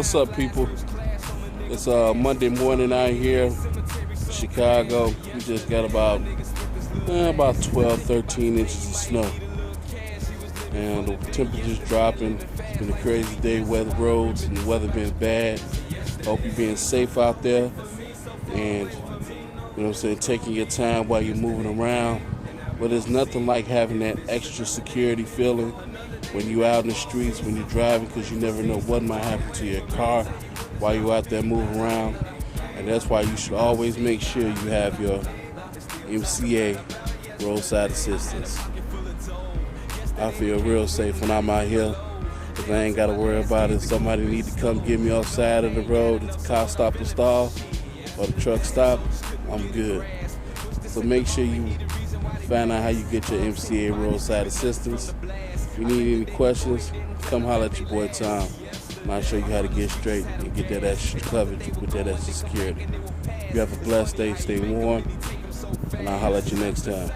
What's up, people? It's Monday morning out here, Chicago. We just got about 12, 13 inches of snow. And the temperature's dropping. It's been a crazy day, weather roads, and the weather been bad. Hope you're being safe out there. And, taking your time while you're moving around. But there's nothing like having that extra security feeling when you're out in the streets, when you're driving, because you never know what might happen to your car while you're out there moving around. And that's why you should always make sure you have your MCA roadside assistance. I feel real safe when I'm out here, because I ain't got to worry about it. Somebody need to come get me off side of the road, if the car stop or stall, or the truck stop, I'm good. So make sure you find out how you get your MCA roadside assistance. If you need any questions, come holler at your boy Tom, and I'll show you how to get straight and get that extra coverage with that extra security. You have a blessed day, stay warm, and I'll holler at you next time.